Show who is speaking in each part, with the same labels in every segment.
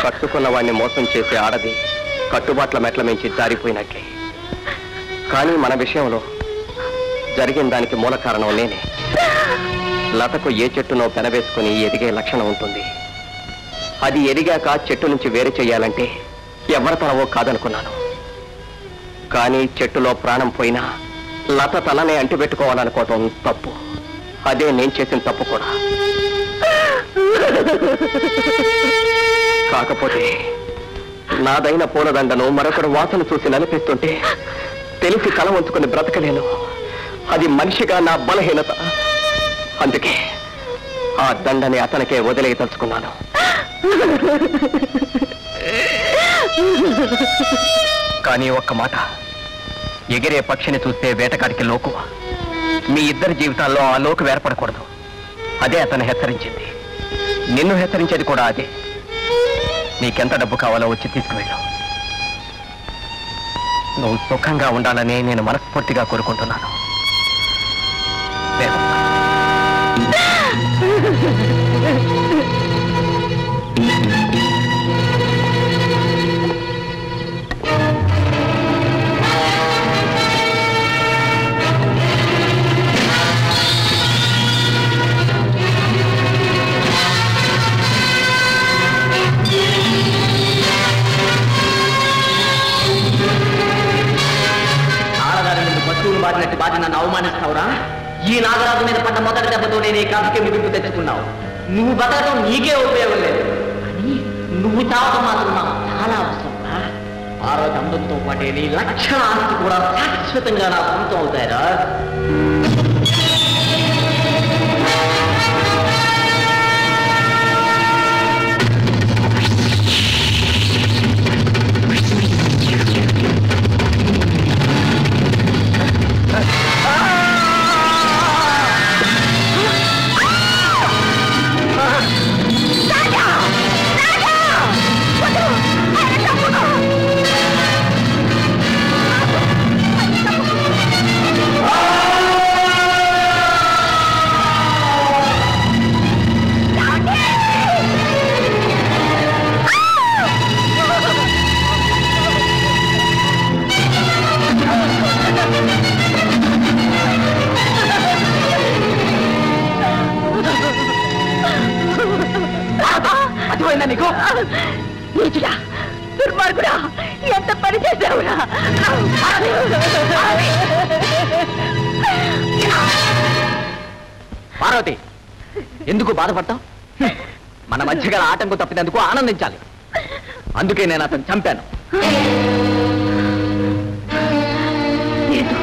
Speaker 1: కట్టుకున్న వాడిని మోసం చేసే ఆడది కట్టుబాట్ల మెట్ల మించి జారిపోయినట్లే. కానీ మన విషయంలో జరిగిన దానికి మూల కారణం నేనే. లతకు ఏ చెట్టునో పెనవేసుకుని ఎదిగే లక్షణం ఉంటుంది. అది ఎదిగాక చెట్టు నుంచి వేరు చేయాలంటే ఎవరి తనవో కాదనుకున్నాను. కానీ చెట్టులో ప్రాణం పోయినా లత తననే అంటిపెట్టుకోవాలనుకోవటం తప్పు. అదే నేను చేసిన తప్పు కూడా. కాకపోతే నాదైన పూలదండను మరొకడు వాసన చూసి నలిపిస్తుంటే తెలిసి తల వంచుకుని బ్రతకలేను. అది మనిషిగా నా బలహీనత. అందుకే ఆ దండని అతనికే వదిలేయదలుచుకున్నాను. కానీ ఒక్క మాట, ఎగిరే పక్షిని చూస్తే వేటకాడికి లోకువ. మీ ఇద్దరి జీవితాల్లో ఆ లోకు ఏర్పడకూడదు. అదే అతను హెచ్చరించింది. నిన్ను హెచ్చరించేది కూడా అదే. నీకెంత డబ్బు కావాలో వచ్చి తీసుకువెళ్ళు. నువ్వు సుఖంగా ఉండాలని నేను మనస్ఫూర్తిగా కోరుకుంటున్నాను.
Speaker 2: బాధినట్టు బాధ నన్ను అవమానిస్తావురా? ఈ నాగరాజు మీద పడ్డ మొదటి దెబ్బతో నేను ఈ కథకి ముగింపు తెచ్చుకున్నావు. నువ్వు బతకడం నీకే ఉపయోగం లేదు, కానీ నువ్వు చావడం మాత్రం నాకు చాలా అవసరం. ఆ రోజు అందరితో పాటే నీ లక్షణ ఆస్తి కూడా శాశ్వతంగా నా సొంతం అవుతాయిరా. నీచుడా, దుర్మార్గుడా, ఎంత పని చేశావురా?
Speaker 1: పార్వతి, ఎందుకు బాధపడతావు? మన మధ్య గల ఆటంకం తప్పినందుకు ఆనందించాలి. అందుకే నేను అతను చంపాను.
Speaker 3: లేదు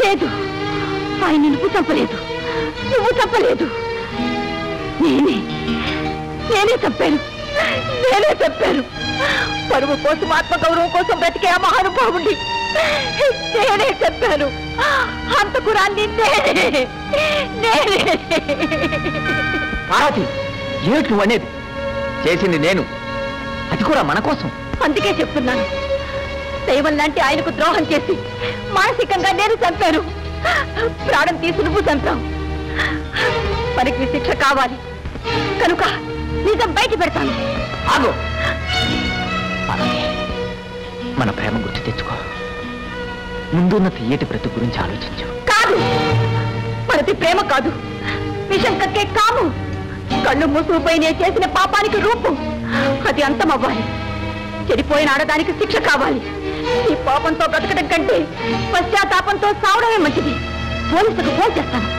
Speaker 3: లేదు, ఆయన నువ్వు చంపలేదు, నువ్వు చంపలేదు. నేనే చంపాను. పరువు కోసం, ఆత్మగౌరవం కోసం బ్రతికే ఆ మహానుభావుడి నేనే చెప్పాను. హంతకురాన్ని నేనే.
Speaker 1: పార్వతి, ఏమిటి నువ్వు అనేది? చేసింది నేను, అది కూడా మన కోసం.
Speaker 3: అందుకే చెప్తున్నాను, దైవం లాంటి ఆయనకు ద్రోహం చేసి మానసికంగా నేను చంపాను. ప్రాణం తీసి నువ్వు చంపావు. పనికి శిక్ష కావాలి కనుక నిజం బయట పెడతాను.
Speaker 1: ఆగు. మన ప్రేమ గుర్తు తెచ్చుకో. ముందున్న తీయటి బ్రతుకు గురించి ఆలోచించు.
Speaker 3: కాదు, మనది ప్రేమ కాదు, విషం కక్కే కాము. కళ్ళు మూసుకుపోయి నేను చేసిన పాపానికి రూపం. అది అంతం అవ్వాలి. చెడిపోయిన ఆడదానికి శిక్ష కావాలి. ఈ పాపంతో బ్రతకడం కంటే పశ్చాత్తాపంతో సావడమే మంచిది. పోలీసులకు ఫోన్ చేస్తాను.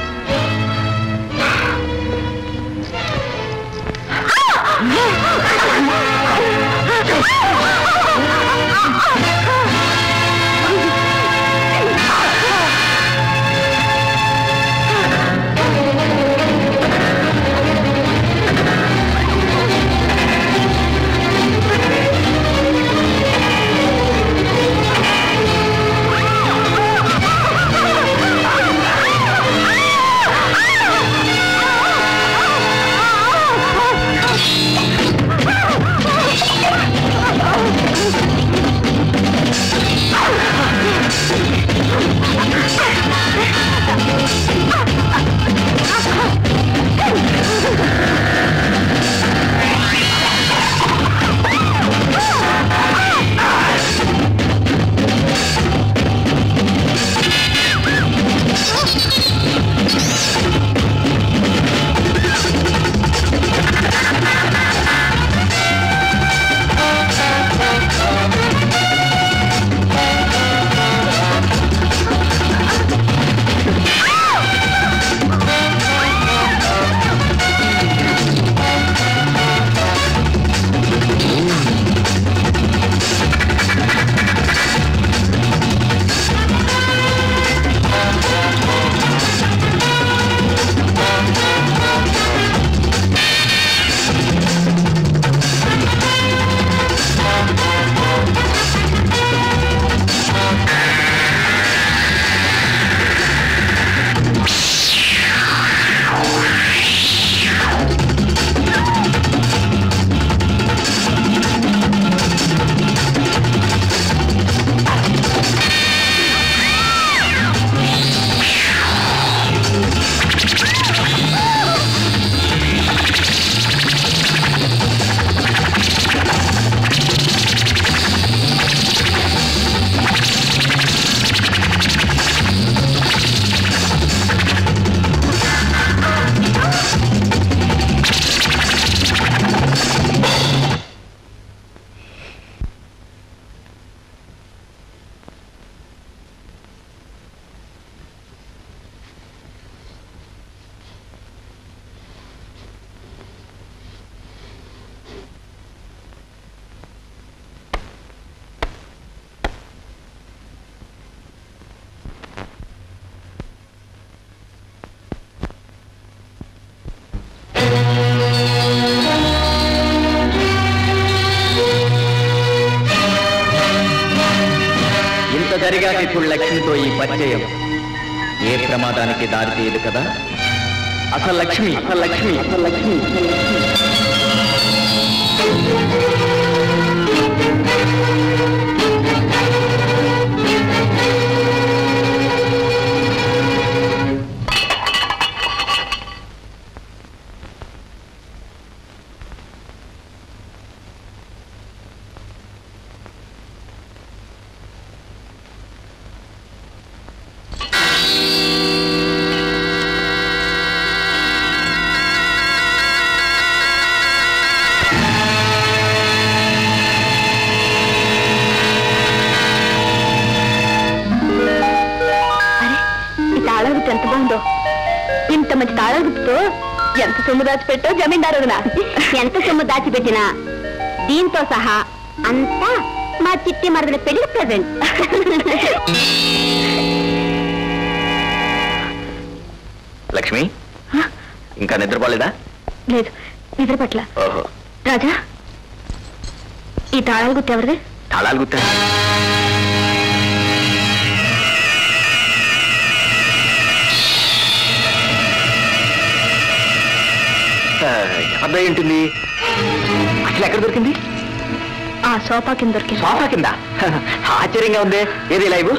Speaker 2: జరిగాక ఇప్పుడు లక్ష్మితో ఈ పరిచయం ఏ ప్రమాదానికి దారి తీయదు కదా. అసలు లక్ష్మి
Speaker 3: ఎంత బాగుందో. ఇంత మంచి తాళాల గుర్తుతో ఎంత సొమ్ము దాచిపెట్టో జమీందారు ఎంత సొమ్ము దాచిపెట్టినా దీంతో సహా అంతా మా చిట్టి మరదల పెళ్లి ప్రెజెంట్.
Speaker 1: లక్ష్మి ఇంకా నిద్రపోలేదా?
Speaker 3: లేదు, నిద్ర పట్ల. రాజా, ఈ తాళాల గుర్తు ఎవరిది?
Speaker 1: తాళాలు గుర్తా? అబ్బాయి ఉంటుంది. అసలు ఎక్కడ దొరికింది?
Speaker 3: ఆ సోఫా కింద దొరికింది.
Speaker 1: సోఫా కింద? ఆశ్చర్యంగా ఉంది. ఏది లైవ్?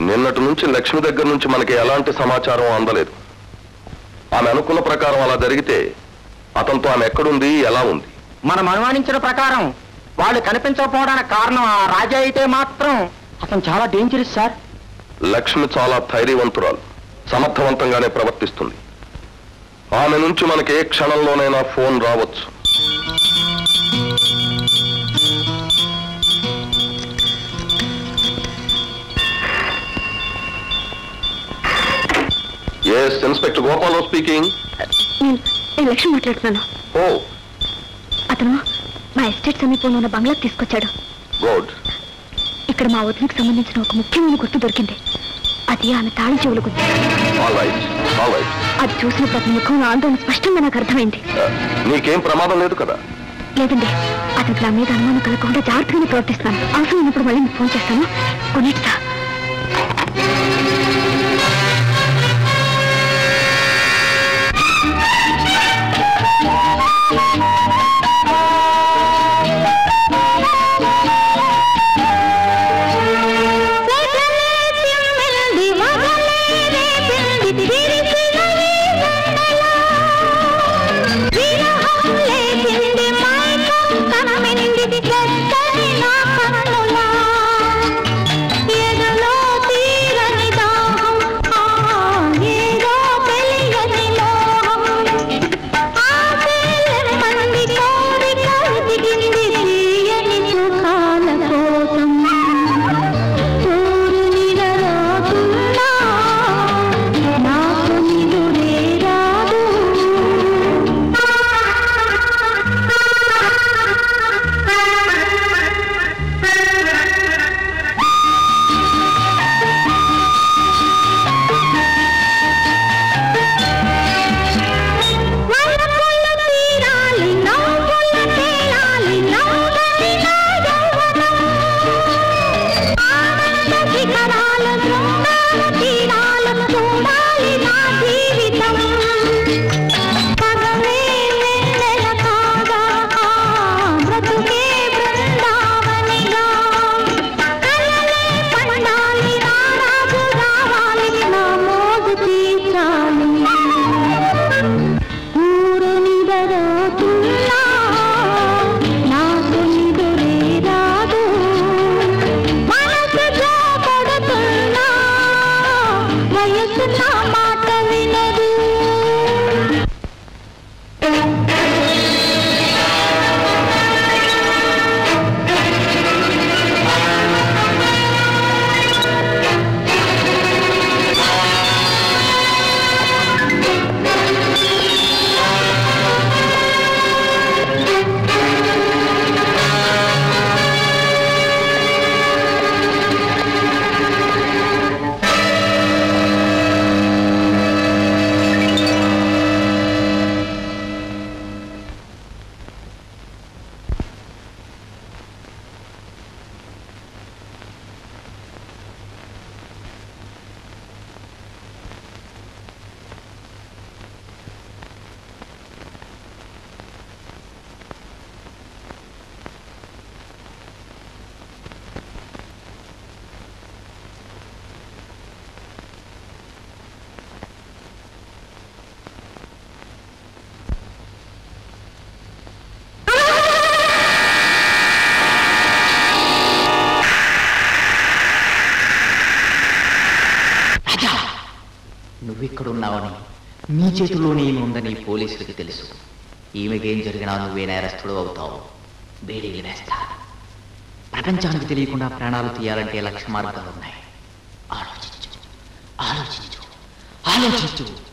Speaker 4: నిన్నటి నుంచి లక్ష్మి దగ్గర నుంచి మనకి ఎలాంటి సమాచారం అందలేదు. ఆమె అనుకున్న ప్రకారం అలా జరిగితే అతనితో ఆమె ఎక్కడుంది, ఎలా ఉంది?
Speaker 2: మనం అనుమానించిన ప్రకారం వాళ్ళు కనిపించకపోవడానికి కారణం ఆ రాజా అయితే మాత్రం అతను చాలా డేంజరస్ సార్.
Speaker 4: లక్ష్మి చాలా ధైర్యవంతురాలు, సమర్థవంతంగానే ప్రవర్తిస్తుంది. ఆమె నుంచి మనకి ఏ క్షణంలోనైనా ఫోన్ రావచ్చు. Yes, inspector Gopal speaking.
Speaker 3: నేను లక్ష్మి మాట్లాడుతున్నాను.
Speaker 4: ఓ,
Speaker 3: అతను మా ఎస్టేట్ సమీపంలో ఉన్న బంగ్లాకు తీసుకొచ్చాడు.
Speaker 4: గుడ్.
Speaker 3: ఇక్కడ మా వదినకు సంబంధించిన ఒక ముఖ్యమైన గుర్తు దొరికింది. అది ఆమె తాళి చెవుల గుర్తు.
Speaker 4: All right, all right.
Speaker 3: అది చూసినప్పుడు అతని ముఖంలో ఆందోళన స్పష్టంగా నాకు అర్థమైంది.
Speaker 4: నీకేం ప్రమాదం లేదు కదా?
Speaker 3: లేదండి, అతనికి నా మీద అనుమానం కలగకుండా జాగ్రత్తగానే ప్రవర్తిస్తాను. అవసరం ఉన్నప్పుడు మళ్ళీ మీకు ఫోన్ చేస్తాను. కొన్నిటిదా మాట వినదు.
Speaker 2: నువ్విక్కడున్నావని నీ చేతుల్లోనే ఈమె ఉందని పోలీసులకి తెలుసు. ఈమెకేం జరిగినా నువ్వే నేరస్తుడు అవుతావు. బేడీలు వేస్తా. ప్రపంచానికి తెలియకుండా ప్రాణాలు తీయాలంటే లక్ష మార్గాలున్నాయి. ఆలోచించు, ఆలోచించు, ఆలోచించు.